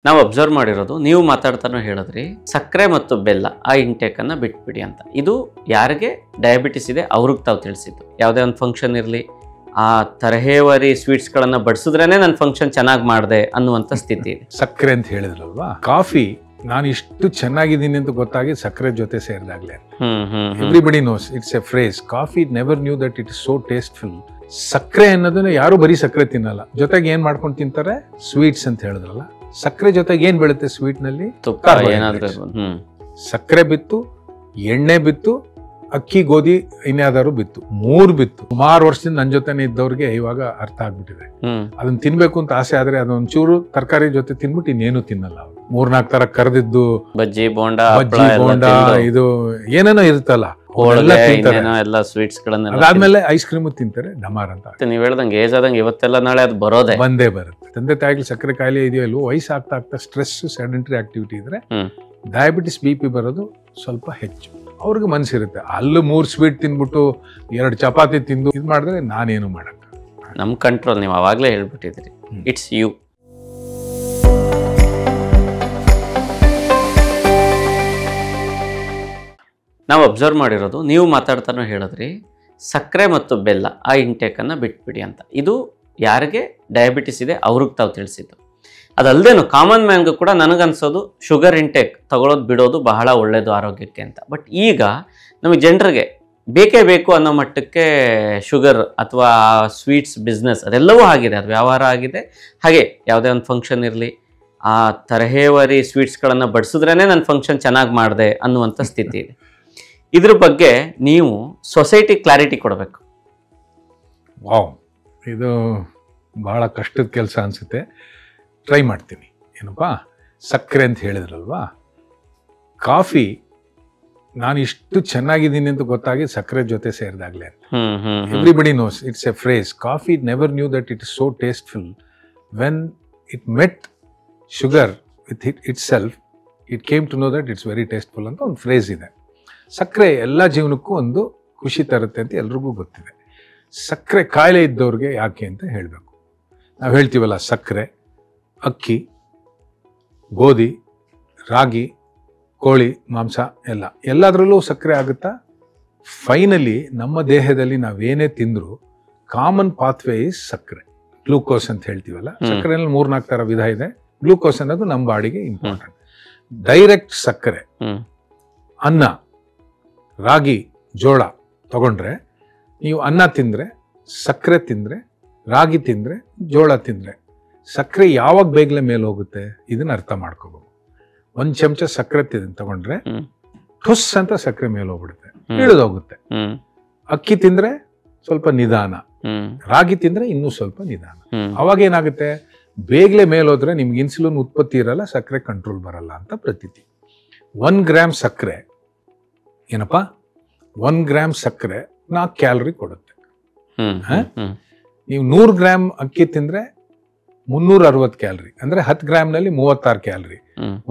ನಾವು ಅಬ್ಸರ್ವ್ ಮಾಡಿರೋದು, ನೀವು ಮಾತಾಡ್ತಾನೋ ಹೇಳಿದ್ರಿ ಸಕ್ಕರೆ ಮತ್ತು ಬೆಲ್ಲ ಆ ಇಂಟೇಕನ್ನು ಬಿಟ್ಬಿಡಿ ಅಂತ. ಇದು ಯಾರಿಗೆ ಡಯಾಬಿಟಿಸ್ ಇದೆ ಅವ್ರಿಗೆ ತಾವು ತಿಳಿಸಿದ್ದು. ಯಾವುದೇ ಒಂದು ಫಂಕ್ಷನ್ ಇರಲಿ, ಆ ತರಹೇವಾರಿ ಸ್ವೀಟ್ಸ್ಗಳನ್ನು ಬಡಿಸಿದ್ರೇ ನನ್ನ ಫಂಕ್ಷನ್ ಚೆನ್ನಾಗಿ ಮಾಡಿದೆ ಅನ್ನುವಂಥ ಸ್ಥಿತಿ ಇದೆ. ಸಕ್ಕರೆ ಅಂತ ಹೇಳಿದ್ರಲ್ವಾ, ಕಾಫಿ ನಾನು ಇಷ್ಟು ಚೆನ್ನಾಗಿದ್ದೀನಿ ಅಂತ ಗೊತ್ತಾಗಿ ಸಕ್ಕರೆ ಜೊತೆ ಸೇರಿದಾಗ್ಲೇ. Everybody knows it's a phrase, coffee never knew that it is so tasteful. ಸಕ್ಕರೆ ಅನ್ನೋದನ್ನ ಯಾರು ಬರೀ ಸಕ್ಕರೆ ತಿನ್ನಲ್ಲ, ಜೊತೆಗೆ ಏನ್ ಮಾಡ್ಕೊಂಡು ತಿಂತಾರೆ, ಸ್ವೀಟ್ಸ್ ಅಂತ ಹೇಳಿದ್ರಲ್ಲ. ಸಕ್ಕರೆ ಜೊತೆಗೆ ಏನ್ ಬೀಳುತ್ತೆ ಸ್ವೀಟ್ ನಲ್ಲಿ? ಸಕ್ಕರೆ ಬಿತ್ತು, ಎಣ್ಣೆ ಬಿತ್ತು, ಅಕ್ಕಿ ಗೋಧಿ ಇನ್ಯಾವ್ದಾದ್ರು ಬಿತ್ತು, 3 ಬಿತ್ತು. ಸುಮಾರು ವರ್ಷದಿಂದ ನನ್ನ ಜೊತೆನೆ ಇದ್ದವ್ರಿಗೆ ಇವಾಗ ಅರ್ಥ ಆಗ್ಬಿಟ್ಟಿದೆ. ಅದನ್ನ ತಿನ್ಬೇಕು ಅಂತ ಆಸೆ ಆದ್ರೆ ಅದೊಂಚೂರು ತರಕಾರಿ ಜೊತೆ ತಿನ್ಬಿಟ್ಟು ಇನ್ನೇನು ತಿನ್ನಲ್ಲ ಅವ್ರು. 4-4 ತರ ಕರೆದಿದ್ದು ಬಜ್ಜಿ ಬೋಂಡ ಇದು ಏನೇನೋ ಇರುತ್ತಲ್ಲ ಎಲ್ಲ ಸ್ವೀಟ್ಸ್ ಗಳನ್ನ. ಅದಾದ್ಮೇಲೆ ಐಸ್ ಕ್ರೀಮ್ ತಿಂತಾರೆ ಡಮಾರ್ ಅಂತ. ನೀವ್ ಹೇಳ್ದಂಗೆ ಏಜ್ ಆದಂಗೆ ಇವತ್ತೆಲ್ಲ ನಾಳೆ ಅದು ಬಂದೇ ಬರುತ್ತೆ. ತಂದೆ ತಾಯಿಗಳು ಸಕ್ಕರೆ ಕಾಯಿಲೆ ಇದೆಯಲ್ಲೂ ವಯಸ್ಸು ಆಗ್ತಾ ಸ್ಟ್ರೆಸ್, ಸೆಡೆಂಟರಿ ಆಕ್ಟಿವಿಟಿ ಇದ್ರೆ ಡಯಾಬಿಟಿಸ್ BP ಬರೋದು ಸ್ವಲ್ಪ ಹೆಚ್ಚು. ಅವ್ರಿಗೆ ಮನ್ಸಿರುತ್ತೆ. ಅಲ್ಲಿ 3 ಸ್ವೀಟ್ ತಿನ್ಬಿಟ್ಟು 2 ಚಪಾತಿ ತಿಂದು ಇದು ಮಾಡಿದ್ರೆ ನಾನೇನು ಮಾಡಕ್ಕ. ನಮ್ ಕಂಟ್ರೋಲ್ ನೀವು ಅವಾಗ್ಲೇ ಹೇಳ್ಬಿಟ್ಟಿದ್ರಿ, ಇಟ್ಸ್ ಯು. ನಾವು ಅಬ್ಸರ್ವ್ ಮಾಡಿರೋದು, ನೀವು ಮಾತಾಡ್ತಾನೋ ಹೇಳಿದ್ರಿ ಸಕ್ಕರೆ ಮತ್ತು ಬೆಲ್ಲ ಆ ಇಂಟೇಕನ್ನು ಬಿಟ್ಬಿಡಿ ಅಂತ. ಇದು ಯಾರಿಗೆ ಡಯಾಬಿಟಿಸ್ ಇದೆ ಅವ್ರಿಗೆ ತಾವು ತಿಳಿಸಿದ್ದು. ಅದಲ್ಲದೇನು ಕಾಮನ್ ಮ್ಯಾನ್ಗೂ ಕೂಡ ನನಗನ್ಸೋದು ಶುಗರ್ ಇಂಟೇಕ್ ತಗೊಳ್ಳೋದು ಬಿಡೋದು ಬಹಳ ಒಳ್ಳೆಯದು ಆರೋಗ್ಯಕ್ಕೆ ಅಂತ. ಬಟ್ ಈಗ ನಮಗೆ ಜನರಿಗೆ ಬೇಕೇ ಬೇಕು ಅನ್ನೋ ಮಟ್ಟಕ್ಕೆ ಶುಗರ್ ಅಥವಾ ಸ್ವೀಟ್ಸ್ ಬಿಸ್ನೆಸ್ ಅದೆಲ್ಲವೂ ಆಗಿದೆ, ಅದು ವ್ಯವಹಾರ ಆಗಿದೆ. ಹಾಗೆ ಯಾವುದೇ ಒಂದು ಫಂಕ್ಷನ್ ಇರಲಿ, ಆ ತರಹೇವಾರಿ ಸ್ವೀಟ್ಸ್ಗಳನ್ನು ಬಡಿಸಿದ್ರೇ ನನ್ನ ಫಂಕ್ಷನ್ ಚೆನ್ನಾಗಿ ಮಾಡಿದೆ ಅನ್ನುವಂಥ ಸ್ಥಿತಿ ಇದೆ. ಇದ್ರ ಬಗ್ಗೆ ನೀವು ಸೊಸೈಟಿ ಕ್ಲಾರಿಟಿ ಕೊಡಬೇಕು. ವಾವ್, ಇದು ಬಹಳ ಕಷ್ಟದ ಕೆಲಸ ಅನಿಸುತ್ತೆ. ಟ್ರೈ ಮಾಡ್ತೀನಿ. ಏನಪ್ಪ, ಸಕ್ಕರೆ ಅಂತ ಹೇಳಿದ್ರಲ್ವಾ, ಕಾಫಿ ನಾನು ಇಷ್ಟು ಚೆನ್ನಾಗಿದ್ದೀನಿ ಅಂತ ಗೊತ್ತಾಗಿ ಸಕ್ಕರೆ ಜೊತೆ ಸೇರಿದಾಗ್ಲೇ. Everybody knows it's a phrase, coffee never knew that it is so tasteful. When it met sugar with itself, it came to know that it's very tasteful ಅಂತ ಒಂದು ಫ್ರೇಸ್ ಇದೆ. ಸಕ್ಕರೆ ಎಲ್ಲ ಜೀವನಕ್ಕೂ ಒಂದು ಖುಷಿ ತರುತ್ತೆ ಅಂತ ಎಲ್ರಿಗೂ ಗೊತ್ತಿದೆ. ಸಕ್ಕರೆ ಕಾಯಿಲೆ ಇದ್ದವ್ರಿಗೆ ಯಾಕೆ ಅಂತ ಹೇಳಬೇಕು. ನಾವು ಹೇಳ್ತೀವಲ್ಲ, ಸಕ್ಕರೆ, ಅಕ್ಕಿ, ಗೋಧಿ, ರಾಗಿ, ಕೋಳಿ ಮಾಂಸ ಎಲ್ಲದರಲ್ಲೂ ಸಕ್ಕರೆ ಆಗುತ್ತಾ? ಫೈನಲಿ ನಮ್ಮ ದೇಹದಲ್ಲಿ ನಾವೇನೇ ತಿಂದರೂ ಕಾಮನ್ ಪಾತ್ವೇ ಇಸ್ ಸಕ್ಕರೆ. ಗ್ಲೂಕೋಸ್ ಅಂತ ಹೇಳ್ತೀವಲ್ಲ, ಸಕ್ಕರೆಯಲ್ಲಿ 3-4 ಥರ ವಿಧ ಇದೆ. ಗ್ಲೂಕೋಸ್ ಅನ್ನೋದು ನಮ್ಮ ಬಾಡಿಗೆ ಇಂಪಾರ್ಟೆಂಟ್. ಡೈರೆಕ್ಟ್ ಸಕ್ಕರೆ, ಅನ್ನ, ರಾಗಿ, ಜೋಳ ತಗೊಂಡ್ರೆ, ನೀವು ಅನ್ನ ತಿಂದರೆ, ಸಕ್ಕರೆ ತಿಂದರೆ, ರಾಗಿ ತಿಂದರೆ, ಜೋಳ ತಿಂದರೆ ಸಕ್ಕರೆ ಯಾವಾಗ ಬೇಗನೆ ಮೇಲೆ ಹೋಗುತ್ತೆ ಇದನ್ನ ಅರ್ಥ ಮಾಡ್ಕೋಬೇಕು. 1 ಚಮಚ ಸಕ್ಕರೆ ತಗೊಂಡ್ರೆ ಠುಸ್ ಅಂತ ಸಕ್ಕರೆ ಮೇಲೆ ಹೋಗ್ಬಿಡುತ್ತೆ, ಇಳಿದೋಗುತ್ತೆ. ಅಕ್ಕಿ ತಿಂದ್ರೆ ಸ್ವಲ್ಪ ನಿಧಾನ, ರಾಗಿ ತಿಂದ್ರೆ ಇನ್ನೂ ಸ್ವಲ್ಪ ನಿಧಾನ. ಅವಾಗ ಏನಾಗುತ್ತೆ, ಬೇಗನೆ ಮೇಲೋದ್ರೆ ನಿಮ್ಗೆ ಇನ್ಸುಲಿನ್ ಉತ್ಪತ್ತಿ ಇರಲ್ಲ, ಸಕ್ಕರೆ ಕಂಟ್ರೋಲ್ ಬರಲ್ಲ ಅಂತ ಪ್ರತೀತಿ. 1 ಗ್ರಾಮ್ ಸಕ್ಕರೆ ಏನಪ್ಪಾ, 1 ಗ್ರಾಮ್ ಸಕ್ಕರೆ 4 ಕ್ಯಾಲರಿ ಕೊಡುತ್ತೆ. ನೀವು 100 ಗ್ರಾಮ್ ಅಕ್ಕಿ ತಿಂದ್ರೆ 360 ಕ್ಯಾಲರಿ, ಅಂದ್ರೆ 10 ಗ್ರಾಮ್ನಲ್ಲಿ 36 ಕ್ಯಾಲರಿ,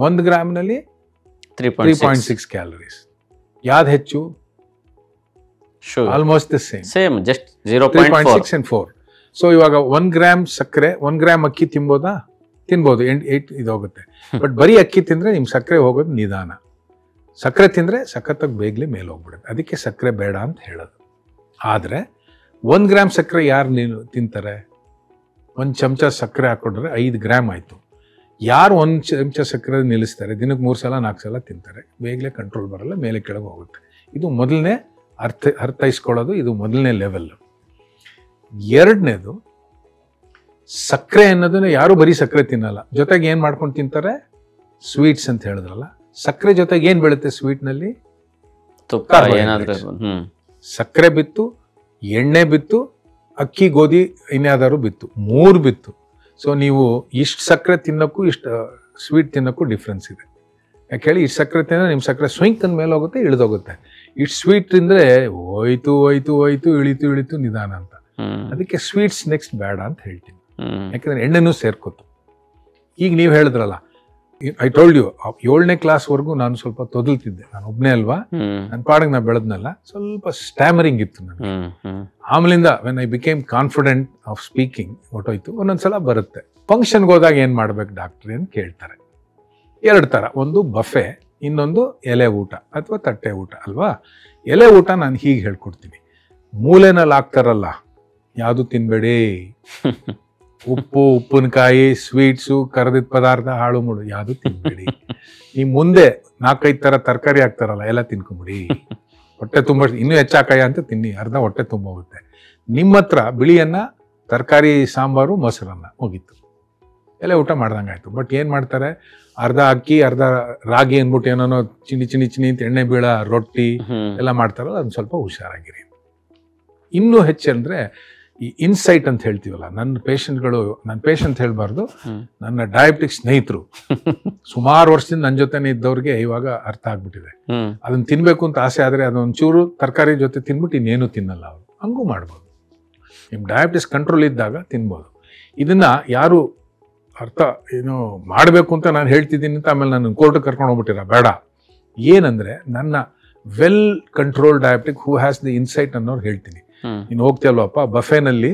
1 ಗ್ರಾಮ್ನಲ್ಲಿ 3.6 ಕ್ಯಾಲರೀಸ್. ಯಾವ್ದು ಹೆಚ್ಚು? Almost the same, just 0.6 and 4. So ಇವಾಗ 1 ಗ್ರಾಮ್ ಸಕ್ಕರೆ 1 ಗ್ರಾಮ್ ಅಕ್ಕಿ ತಿನ್ಬೋದು, 8 ಇದೋಗುತ್ತೆ. ಬಟ್ ಬರೀ ಅಕ್ಕಿ ತಿಂದ್ರೆ ನಿಮ್ ಸಕ್ಕರೆ ಹೋಗೋದು ನಿಧಾನ. ಸಕ್ಕರೆ ತಿಂದ್ರೆ ಸಖತ್ತಾಗಿ ಬೇಗನೆ ಮೇಲೆ ಹೋಗ್ಬಿಡುತ್ತೆ. ಅದಕ್ಕೆ ಸಕ್ಕರೆ ಬೇಡ ಅಂತ ಹೇಳೋದು. ಆದ್ರೆ 1 ಗ್ರಾಮ್ ಸಕ್ಕರೆ ಯಾರು ತಿಂತಾರೆ? 1 ಚಮಚ ಸಕ್ಕರೆ ಹಾಕೊಂಡ್ರೆ 5 ಗ್ರಾಮ್ ಆಯ್ತು. ಯಾರು 1 ಚಮಚ ಸಕ್ಕರೆ ನಿಲ್ಲಿಸ್ತಾರೆ, ದಿನಕ್ಕೆ 3 ಸಲ 4 ಸಲ ತಿಂತಾರೆ, ಬೇಗನೆ ಕಂಟ್ರೋಲ್ ಬರಲ್ಲ, ಮೇಲೆ ಕೆಳಗೆ ಹೋಗುತ್ತೆ. ಇದು ಮೊದಲನೇ ಅರ್ಥೈಸ್ಕೊಳ್ಳೋದು, ಇದು ಮೊದಲನೇ ಲೆವೆಲ್. ಎರಡನೇದು, ಸಕ್ಕರೆ ಅನ್ನೋದನ್ನ ಯಾರು ಬರೀ ಸಕ್ಕರೆ ತಿನ್ನಲ್ಲ, ಜೊತೆಗೆ ಏನ್ ಮಾಡ್ಕೊಂಡು ತಿಂತಾರೆ, ಸ್ವೀಟ್ಸ್ ಅಂತ ಹೇಳಿದ್ರಲ್ಲ. ಸಕ್ಕರೆ ಜೊತೆಗೆ ಏನ್ ಬೀಳುತ್ತೆ ಸ್ವೀಟ್ ನಲ್ಲಿ? ಸಕ್ಕರೆ ಬಿತ್ತು, ಎಣ್ಣೆ ಬಿತ್ತು, ಅಕ್ಕಿ ಗೋಧಿ ಇನ್ಯಾವ್ದಾದ್ರು ಬಿತ್ತು, 3 ಬಿತ್ತು. ಸೊ ನೀವು ಇಷ್ಟು ಸಕ್ಕರೆ ತಿನ್ನೋಕ್ಕೂ ಇಷ್ಟು ಸ್ವೀಟ್ ತಿನ್ನೋಕ್ಕೂ ಡಿಫ್ರೆನ್ಸ್ ಇದೆ. ಯಾಕೆ ಹೇಳಿ, ಇಷ್ಟು ಸಕ್ಕರೆ ತಿಂದ್ರೆ ನಿಮ್ಮ ಸಕ್ಕರೆ ಸ್ವಿಂಗ್ ತಂದ ಮೇಲೆ ಹೋಗುತ್ತೆ, ಇಳಿದೋಗುತ್ತೆ. ಇಷ್ಟು ಸ್ವೀಟ್ ತಿಂದ್ರೆ ಹೋಯ್ತು ಇಳಿತು ನಿಧಾನ ಅಂತ. ಅದಕ್ಕೆ ಸ್ವೀಟ್ಸ್ ನೆಕ್ಸ್ಟ್ ಬೇಡ ಅಂತ ಹೇಳ್ತೀನಿ. ಯಾಕಂದ್ರೆ ಎಣ್ಣೆನೂ ಸೇರ್ಕೋತು. ಈಗ ನೀವು ಹೇಳಿದ್ರಲ್ಲ, ಐ ಟೋಲ್ಡ್ ಯು 7ನೇ ಕ್ಲಾಸ್ವರೆಗೂ ನಾನು ಸ್ವಲ್ಪ ತೊದಲ್ತಿದ್ದೆ, ನಾನು ಒಬ್ಬನೇ ಅಲ್ವಾ, ನನ್ನ ಪಾಡಿಗೆ ನಾ ಬೆಳೆದ್ನಲ್ಲ, ಸ್ವಲ್ಪ ಸ್ಟ್ಯಾಮರಿಂಗ್ ಇತ್ತು ನನಗೆ. ಆಮೇಲಿಂದ when I became confident of speaking ಹೊಟ್ಟೋಯ್ತು. ಒಂದೊಂದ್ಸಲ ಬರುತ್ತೆ. ಫಂಕ್ಷನ್ಗೆ ಹೋದಾಗ ಏನು ಮಾಡ್ಬೇಕು ಡಾಕ್ಟ್ರಿ ಅಂತ ಕೇಳ್ತಾರೆ. 2 ಥರ, ಒಂದು ಬಫೆ, ಇನ್ನೊಂದು ಎಲೆ ಊಟ ಅಥವಾ ತಟ್ಟೆ ಊಟ ಅಲ್ವಾ. ಎಲೆ ಊಟ ನಾನು ಹೀಗೆ ಹೇಳ್ಕೊಡ್ತೀನಿ, ಮೂಲೆನಲ್ಲಿ ಹಾಕ್ತಾರಲ್ಲ ಯಾವುದು ತಿನ್ಬೇಡಿ, ಉಪ್ಪು, ಉಪ್ಪಿನಕಾಯಿ, ಸ್ವೀಟ್ಸು, ಕರೆದಿದ್ದ ಪದಾರ್ಥ, ಹಾಳು ಮುಳು ಯಾವುದು ತಿನ್ಬೇಡಿ. ಈ ಮುಂದೆ 4-5 ಥರ ತರಕಾರಿ ಹಾಕ್ತಾರಲ್ಲ ಎಲ್ಲ ತಿನ್ಕೊಂಬಿಡಿ, ಹೊಟ್ಟೆ ತುಂಬ, ಇನ್ನೂ ಹೆಚ್ಚಾಕಾಯ ಅಂತ ತಿನ್ನಿ, ಅರ್ಧ ಹೊಟ್ಟೆ ತುಂಬ ಹೋಗುತ್ತೆ. ನಿಮ್ಮ ಹತ್ರ ಬಿಳಿಯನ್ನ, ತರಕಾರಿ, ಸಾಂಬಾರು, ಮೊಸರನ್ನ ಮುಗೀತು, ಎಲೆ ಊಟ ಮಾಡ್ದಂಗಾಯ್ತು. ಬಟ್ ಏನು ಮಾಡ್ತಾರೆ, ಅರ್ಧ ಅಕ್ಕಿ ಅರ್ಧ ರಾಗಿ ಅಂದ್ಬಿಟ್ಟು ಏನೋ ಚಿನಿ ಅಂತ ಎಣ್ಣೆ ಬೀಳ ರೊಟ್ಟಿ ಎಲ್ಲ ಮಾಡ್ತಾರಲ್ಲ, ಅದನ್ನ ಸ್ವಲ್ಪ ಹುಷಾರಾಗಿರಿ. ಇನ್ನೂ ಹೆಚ್ಚಂದ್ರೆ ಈ ಇನ್ಸೈಟ್ ಅಂತ ಹೇಳ್ತೀವಲ್ಲ, ನನ್ನ ಪೇಷಂಟ್ ಹೇಳ್ಬಾರ್ದು, ನನ್ನ ಡಯಾಬಿಟಿಕ್ ಸ್ನೇಹಿತರು ಸುಮಾರು ವರ್ಷದಿಂದ ನನ್ನ ಜೊತೆನೇ ಇದ್ದವ್ರಿಗೆ ಇವಾಗ ಅರ್ಥ ಆಗ್ಬಿಟ್ಟಿದೆ. ಅದನ್ನ ತಿನ್ಬೇಕು ಅಂತ ಆಸೆ ಆದ್ರೆ ಅದೊಂಚೂರು ತರಕಾರಿ ಜೊತೆ ತಿನ್ಬಿಟ್ಟು ಇನ್ನೇನು ತಿನ್ನಲ್ಲ ಅವರು. ಹಂಗೂ ಮಾಡ್ಬೋದು. ನಿಮ್ ಡಯಾಬಿಟಿಸ್ ಕಂಟ್ರೋಲ್ ಇದ್ದಾಗ ತಿನ್ಬೋದು. ಇದನ್ನ ಯಾರು ಅರ್ಥ ಏನು ಮಾಡಬೇಕು ಅಂತ ನಾನು ಹೇಳ್ತಿದ್ದೀನಿ ಅಂತ ಆಮೇಲೆ ನಾನು ಕೋರ್ಟ್ಗೆ ಕರ್ಕೊಂಡು ಹೋಗ್ಬಿಟ್ಟಿರ ಬೇಡ. ಏನಂದ್ರೆ ನನ್ನ well control diabetic who has the insight ಅನ್ನೋರು ಹೇಳ್ತೀನಿ. ನೀನು ಹೋಗ್ತೀಯಲ್ವಪ್ಪ, ಬಫೆನಲ್ಲಿ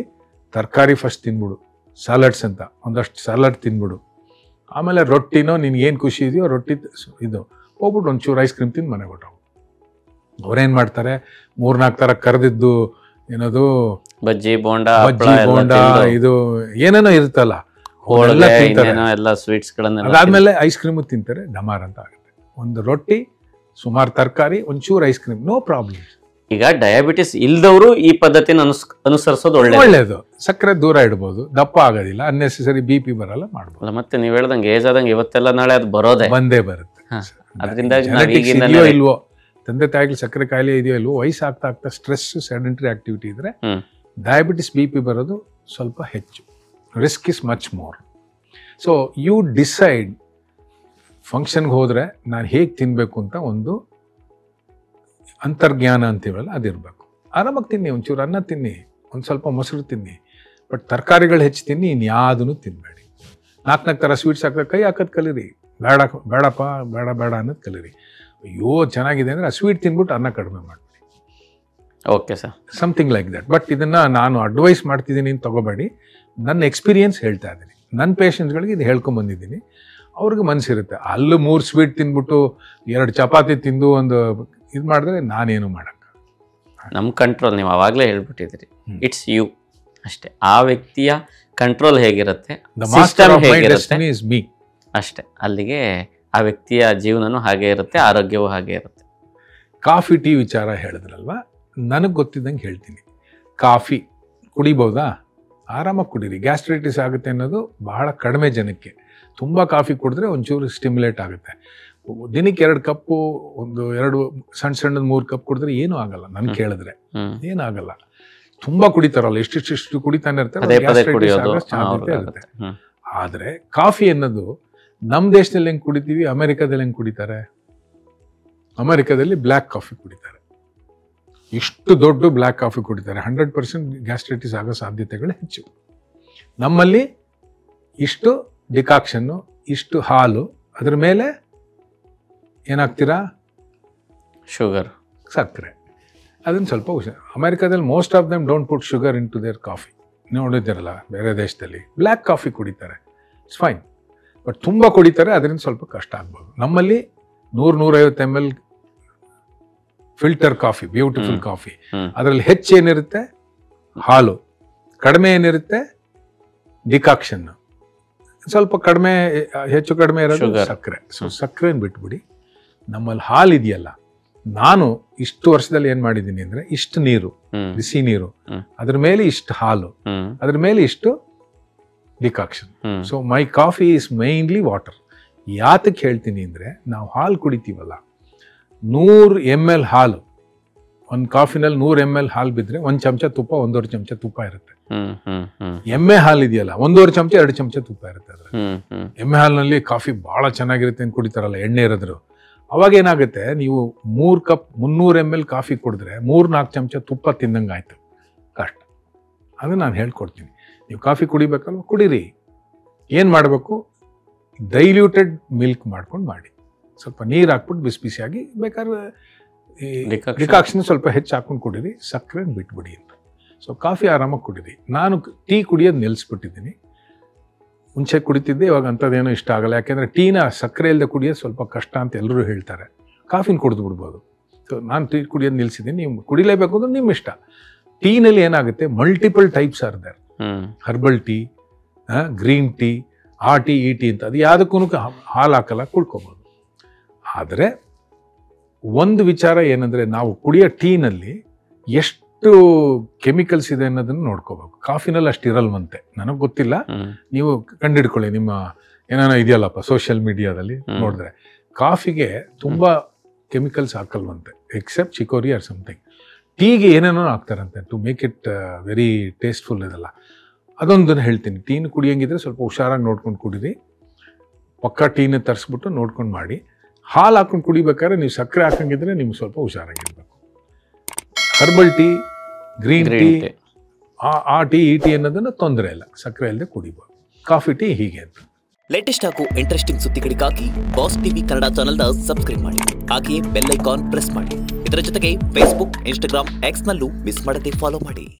ತರಕಾರಿ ಫಸ್ಟ್ ತಿನ್ಬಿಡು, ಸ್ಯಾಲಡ್ಸ್ ಅಂತ ಒಂದಷ್ಟು ಸ್ಯಾಲಡ್ ತಿನ್ಬಿಡು, ಆಮೇಲೆ ರೊಟ್ಟಿನೋ ನಿನ್ಗೆ ಏನು ಖುಷಿ ಇದೆಯೋ ರೊಟ್ಟಿ ಇದು ಹೋಗ್ಬಿಟ್ಟು ಒಂಚೂರು ಐಸ್ ಕ್ರೀಮ್ ತಿಂದು ಮನೆಗೆ ಹೊಟ್ಟೋಗು. ಅವ್ರೇನು ಮಾಡ್ತಾರೆ, 3-4 ಥರ ಕರೆದಿದ್ದು ಏನದು ಬಜ್ಜಿ ಬೋಂಡ ಇದು ಏನೇನೋ ಇರುತ್ತಲ್ಲ ಎಲ್ಲ ಸ್ವೀಟ್ಸ್ ಗಳನ್ನ, ಅದಾದ್ಮೇಲೆ ಐಸ್ ಕ್ರೀಮ್ ತಿಂತಾರೆ, ಡಮಾರ್ ಅಂತ ಆಗುತ್ತೆ. ಒಂದು ರೊಟ್ಟಿ, ಸುಮಾರು ತರಕಾರಿ, ಒಂಚೂರು ಐಸ್ ಕ್ರೀಮ್, ನೋ ಪ್ರಾಬ್ಲಮ್. ಈಗ ಡಯಾಬಿಟಿಸ್ ಇಲ್ದವರು ಈ ಪದ್ಧತಿನ ಅನುಸರಿಸೋದು ಒಳ್ಳೇದು. ಸಕ್ಕರೆ ದೂರ ಇಡ್ಬೋದು, ದಪ್ಪ ಆಗೋದಿಲ್ಲ, ಅನ್ನೆಸೆಸರಿ BP ಬರಲ್ಲ, ಮಾಡ್ಬೋದು. ಮತ್ತೆ ನೀವ್ ಹೇಳ್ದಂಗೆ ಏಜ್ ಆದಂಗೆ ಇವತ್ತೆಲ್ಲ ನಾಳೆ ಅದು ಬಂದೇ ಬರುತ್ತೆ. ಅದರಿಂದ ಇಲ್ವೋ ತಂದೆ ತಾಯಿಗಳು ಸಕ್ಕರೆ ಕಾಯಿಲೆ ಇದೆಯೋ ಇಲ್ವೋ, ವಯಸ್ಸಾಗ್ತಾ ಆಗ್ತಾ ಸ್ಟ್ರೆಸ್, ಸೆಡೆಂಟರಿ ಆಕ್ಟಿವಿಟಿ ಇದ್ರೆ ಡಯಾಬಿಟಿಸ್ BP ಬರೋದು ಸ್ವಲ್ಪ ಹೆಚ್ಚು. Risk is much more. So you decide. ಫಂಕ್ಷನ್ಗೆ ಹೋದ್ರೆ ನಾನು ಹೇಗೆ ತಿನ್ಬೇಕು ಅಂತ ಒಂದು ಅಂತರ್ಜ್ಞಾನ ಅಂತೀವಲ್ಲ ಅದಿರಬೇಕು. ಆರಾಮಾಗಿ ತಿನ್ನಿ, ಒಂಚೂರು ಅನ್ನ ತಿನ್ನಿ, ಒಂದು ಸ್ವಲ್ಪ ಮೊಸರು ತಿನ್ನಿ, ಬಟ್ ತರಕಾರಿಗಳು ಹೆಚ್ಚು ತಿನ್ನಿ, ಇನ್ಯಾವುದನ್ನು ತಿನ್ನಬೇಡಿ. 4 ಥರ ಸ್ವೀಟ್ಸ್ ಹಾಕಿದ್ರೆ ಕೈ ಹಾಕೋದು ಕಲೀರಿ, ಬೇಡಪ್ಪ ಬೇಡ ಅನ್ನೋದು ಕಲೀರಿ. ಅಯ್ಯೋ ಚೆನ್ನಾಗಿದೆ ಅಂದರೆ ಆ ಸ್ವೀಟ್ ತಿನ್ಬಿಟ್ಟು ಅನ್ನ ಕಡಿಮೆ ಮಾಡಿಬಿಡಿ. Okay sir, something like that. But ಇದನ್ನು ನಾನು ಅಡ್ವೈಸ್ ಮಾಡ್ತಿದ್ದೀನಿ ಅಂತ ತಗೋಬೇಡಿ, ನನ್ನ ಎಕ್ಸ್ಪೀರಿಯನ್ಸ್ ಹೇಳ್ತಾ ಇದ್ದೀನಿ. ನನ್ನ ಪೇಷಂಟ್ಸ್ಗಳಿಗೆ ಇದು ಹೇಳ್ಕೊಂಬಂದಿದ್ದೀನಿ. ಅವ್ರಿಗೆ ಮನಸ್ಸಿರುತ್ತೆ, ಅಲ್ಲೂ 3 ಸ್ವೀಟ್ ತಿಂದ್ಬಿಟ್ಟು 2 ಚಪಾತಿ ತಿಂದು ಒಂದು ಇದು ಮಾಡಿದ್ರೆ ನಾನೇನು ಮಾಡಕ್ಕ. ನಮ್ಮ ಕಂಟ್ರೋಲ್ ನೀವು ಅವಾಗಲೇ ಹೇಳ್ಬಿಟ್ಟಿದ್ರಿ, ಇಟ್ಸ್ ಯು ಅಷ್ಟೇ. ಆ ವ್ಯಕ್ತಿಯ ಕಂಟ್ರೋಲ್ ಹೇಗಿರುತ್ತೆ, ಅಷ್ಟೇ, ಅಲ್ಲಿಗೆ ಆ ವ್ಯಕ್ತಿಯ ಜೀವನನೂ ಹಾಗೆ ಇರುತ್ತೆ, ಆರೋಗ್ಯವೂ ಹಾಗೆ ಇರುತ್ತೆ. ಕಾಫಿ ಟೀ ವಿಚಾರ ಹೇಳಿದ್ರಲ್ವಾ, ನನಗೆ ಗೊತ್ತಿದ್ದಂಗೆ ಹೇಳ್ತೀನಿ. ಕಾಫಿ ಕುಡಿಬೋದಾ? ಆರಾಮಾಗಿ ಕುಡೀರಿ. ಗ್ಯಾಸ್ಟ್ರೈಟಿಸ್ ಆಗುತ್ತೆ ಅನ್ನೋದು ಬಹಳ ಕಡಿಮೆ ಜನಕ್ಕೆ. ತುಂಬ ಕಾಫಿ ಕುಡಿದ್ರೆ ಒಂಚೂರು ಸ್ಟಿಮ್ಯುಲೇಟ್ ಆಗುತ್ತೆ. ದಿನಕ್ಕೆ 2 ಕಪ್ಪು, 2 ಸಣ್ಣ 3 ಕಪ್ ಕುಡಿದ್ರೆ ಏನೂ ಆಗಲ್ಲ. ನನ್ ಕೇಳಿದ್ರೆ ಏನಾಗಲ್ಲ. ತುಂಬಾ ಕುಡಿತಾರಲ್ಲ, ಎಷ್ಟು ಕುಡಿತಾನೆ ಇರ್ತಾರೆ, ಇರುತ್ತೆ. ಆದ್ರೆ ಕಾಫಿ ಅನ್ನೋದು ನಮ್ಮ ದೇಶದಲ್ಲಿ ಹೆಂಗ್ ಕುಡಿತೀವಿ, ಅಮೆರಿಕದಲ್ಲಿ ಹೆಂಗ್ ಕುಡಿತಾರೆ? ಅಮೆರಿಕದಲ್ಲಿ ಬ್ಲ್ಯಾಕ್ ಕಾಫಿ ಕುಡಿತಾರೆ, ಇಷ್ಟು ದೊಡ್ಡ ಬ್ಲ್ಯಾಕ್ ಕಾಫಿ ಕುಡಿತಾರೆ. 100% ಗ್ಯಾಸ್ಟ್ರೈಟಿಸ್ ಆಗೋ ಸಾಧ್ಯತೆಗಳು ಹೆಚ್ಚು. ನಮ್ಮಲ್ಲಿ ಇಷ್ಟು ಡಿಕಾಕ್ಷನ್ನು, ಇಷ್ಟು ಹಾಲು, ಅದ್ರ ಮೇಲೆ ಏನಾಗ್ತೀರಾ? ಶುಗರ್, ಸಕ್ಕರೆ. ಅದನ್ನು ಸ್ವಲ್ಪ ಹುಷಾರು. ಅಮೆರಿಕಾದಲ್ಲಿ most of them don't put sugar into their coffee. ನೋಡಿದ್ದೀರಲ್ಲ, ಬೇರೆ ದೇಶದಲ್ಲಿ ಬ್ಲ್ಯಾಕ್ ಕಾಫಿ ಕುಡಿತಾರೆ, ಇಟ್ಸ್ ಫೈನ್. ಬಟ್ ತುಂಬ ಕುಡಿತಾರೆ, ಅದರಿಂದ ಸ್ವಲ್ಪ ಕಷ್ಟ ಆಗ್ಬೋದು. ನಮ್ಮಲ್ಲಿ 100-150 ml filter coffee, beautiful coffee. ಅದರಲ್ಲಿ ಹೆಚ್ಚು ಏನಿರುತ್ತೆ? ಹಾಲು. ಕಡಿಮೆ ಏನಿರುತ್ತೆ? ಡಿಕಾಕ್ಷನ್. ಸ್ವಲ್ಪ ಕಡಿಮೆ, ಹೆಚ್ಚು ಕಡಿಮೆ ಇರೋದು ಸಕ್ಕರೆ. ಸೊ ಸಕ್ಕರೆನ ಬಿಟ್ಬಿಡಿ. ನಮ್ಮಲ್ಲಿ ಹಾಲು ಇದೆಯಲ್ಲ, ನಾನು ಇಷ್ಟು ವರ್ಷದಲ್ಲಿ ಏನ್ ಮಾಡಿದ್ದೀನಿ ಅಂದ್ರೆ, ಇಷ್ಟು ನೀರು, ಬಿಸಿ ನೀರು, ಅದ್ರ ಮೇಲೆ ಇಷ್ಟು ಹಾಲು, ಅದ್ರ ಮೇಲೆ ಇಷ್ಟು decoction. So my coffee is mainly water. ಯಾತಕ್ಕೆ ಹೇಳ್ತೀನಿ ಅಂದ್ರೆ, ನಾವು ಹಾಲು ಕುಡಿತೀವಲ್ಲ, 100 ml ಹಾಲು, ಒಂದು ಕಾಫಿನಲ್ಲಿ 100 ml ಹಾಲು ಬಿದ್ರೆ 1 ಚಮಚ ತುಪ್ಪ, 1.5 ಚಮಚ ತುಪ್ಪ ಇರುತ್ತೆ. ಎಮ್ಮೆ ಹಾಲು ಇದೆಯಲ್ಲ, 1.5 ಚಮಚ 2 ಚಮಚ ತುಪ್ಪ ಇರುತ್ತೆ ಅದ್ರ. ಎಮ್ಮೆ ಹಾಲಿನಲ್ಲಿ ಕಾಫಿ ಬಹಳ ಚೆನ್ನಾಗಿರುತ್ತೆ ಅಂತ ಕುಡಿತಾರಲ್ಲ, ಎಣ್ಣೆ ಇರೋದ್ರು. ಅವಾಗ ಏನಾಗುತ್ತೆ, ನೀವು 3 ಕಪ್ 300 ml ಕಾಫಿ ಕುಡಿದ್ರೆ 3-4 ಚಮಚ ತುಪ್ಪ ತಿಂದಂಗಾಯ್ತು. ಕಷ್ಟ. ಅದು ನಾನು ಹೇಳ್ಕೊಡ್ತೀನಿ. ನೀವು ಕಾಫಿ ಕುಡಿಬೇಕಲ್ವ, ಕುಡೀರಿ. ಏನು ಮಾಡಬೇಕು? ಡೈಲ್ಯೂಟೆಡ್ ಮಿಲ್ಕ್ ಮಾಡ್ಕೊಂಡು ಮಾಡಿ, ಸ್ವಲ್ಪ ನೀರು ಹಾಕ್ಬಿಟ್ಟು ಬಿಸಿ ಬಿಸಿಯಾಗಿ ಬೇಕಾದ್ರೆ ಈ ಡಿಕಾಕ್ಷನ್ ಸ್ವಲ್ಪ ಹೆಚ್ಚು ಹಾಕೊಂಡು ಕುಡೀರಿ, ಸಕ್ಕರೆ ಬಿಟ್ಬಿಡಿ ಅಂತ. ಸೊ ಕಾಫಿ ಆರಾಮಾಗಿ ಕುಡೀರಿ. ನಾನು ಟೀ ಕುಡಿಯೋದು ನಿಲ್ಲಿಸ್ಬಿಟ್ಟಿದ್ದೀನಿ. ಮುಂಚೆ ಕುಡಿತಿದ್ದೆ, ಇವಾಗ ಅಂಥದ್ದೇನೋ ಇಷ್ಟ ಆಗಲ್ಲ. ಯಾಕೆಂದರೆ ಟೀನ ಸಕ್ಕರೆ ಇಲ್ಲದೆ ಕುಡಿಯೋದು ಸ್ವಲ್ಪ ಕಷ್ಟ ಅಂತ ಎಲ್ಲರೂ ಹೇಳ್ತಾರೆ. ಕಾಫಿನ ಕುಡಿದು ಬಿಡ್ಬೋದು. ಸೊ ನಾನು ಟೀ ಕುಡಿಯೋದು ನಿಲ್ಲಿಸಿದ್ದೀನಿ. ನೀವು ಕುಡಿಲೇಬೇಕು ಅಂದ್ರೆ ನಿಮ್ಮ ಇಷ್ಟ. ಟೀನಲ್ಲಿ ಏನಾಗುತ್ತೆ, multiple types are there. Herbal tea, green tea, ಆ ಟೀ ಈ ಟೀ ಅಂತ, ಅದು ಯಾವುದಕ್ಕೂ ಹಾಲು ಹಾಕಲ್ಲ, ಕುಡ್ಕೋಬೋದು. ಆದರೆ ಒಂದು ವಿಚಾರ ಏನಂದರೆ, ನಾವು ಕುಡಿಯೋ ಟೀನಲ್ಲಿ ಎಷ್ಟು ಕೆಮಿಕಲ್ಸ್ ಇದೆ ಅನ್ನೋದನ್ನು ನೋಡ್ಕೋಬೇಕು. ಕಾಫಿನಲ್ಲಿ ಅಷ್ಟು ಇರಲ್ವಂತೆ, ನನಗೆ ಗೊತ್ತಿಲ್ಲ, ನೀವು ಕಂಡಿಡ್ಕೊಳ್ಳಿ. ನಿಮ್ಮ ಏನಾನ ಇದೆಯಲ್ಲಪ್ಪ ಸೋಷಿಯಲ್ ಮೀಡಿಯಾದಲ್ಲಿ ನೋಡಿದ್ರೆ, ಕಾಫಿಗೆ ತುಂಬ ಕೆಮಿಕಲ್ಸ್ ಹಾಕಲ್ವಂತೆ, ಎಕ್ಸೆಪ್ಟ್ ಚಿಕೋರಿ ಆರ್ ಸಮಥಿಂಗ್. ಟೀಗೆ ಏನೇನೋ ಹಾಕ್ತಾರಂತೆ to make it very tasteful ಇದೆಲ್ಲ. ಅದೊಂದನ್ನು ಹೇಳ್ತೀನಿ, ಟೀನ ಕುಡಿಯೋಂಗಿದ್ರೆ ಸ್ವಲ್ಪ ಹುಷಾರಾಗಿ ನೋಡ್ಕೊಂಡು ಕುಡೀರಿ. ಪಕ್ಕ ಟೀನ ತರಿಸ್ಬಿಟ್ಟು ನೋಡ್ಕೊಂಡು ಮಾಡಿ. ಹಾಲು ಹಾಕೊಂಡು ಕುಡಿಬೇಕಾದ್ರೆ ನೀವು ಸಕ್ಕರೆ ಹಾಕಂಗಿದ್ರೆ ನಿಮ್ಗೆ ಸ್ವಲ್ಪ ಹುಷಾರಾಗಿರ್ಬೇಕು. ಹರ್ಬಲ್ ಟೀ, ಗ್ರೀನ್ ಟೀ, ಆ ಟೀ ಈ ಟೀ ಅನ್ನೋದನ್ನು ತೊಂದರೆ ಇಲ್ಲ, ಸಕ್ಕರೆ ಇಲ್ಲದೆ ಕುಡಿಬೋದು. ಕಾಫಿ ಟೀ ಹೀಗೆ ಅಂತ. ಲೇಟೆಸ್ಟ್ ಹಾಗೂ ಇಂಟ್ರೆಸ್ಟಿಂಗ್ ಸುದ್ದಿಗಳಿಗಾಗಿ ಬಾಸ್ ಟಿವಿ ಕನ್ನಡ ಚಾನೆಲ್ನ ಸಬ್ಸ್ಕ್ರೈಬ್ ಮಾಡಿ. ಹಾಗೆಯೇ ಬೆಲ್ ಐಕಾನ್ ಪ್ರೆಸ್ ಮಾಡಿ. ಇದರ ಜೊತೆಗೆ ಫೇಸ್ಬುಕ್, ಇನ್ಸ್ಟಾಗ್ರಾಮ್, ಎಕ್ಸ್ ನಲ್ಲೂ ಮಿಸ್ ಮಾಡದೆ ಫಾಲೋ ಮಾಡಿ.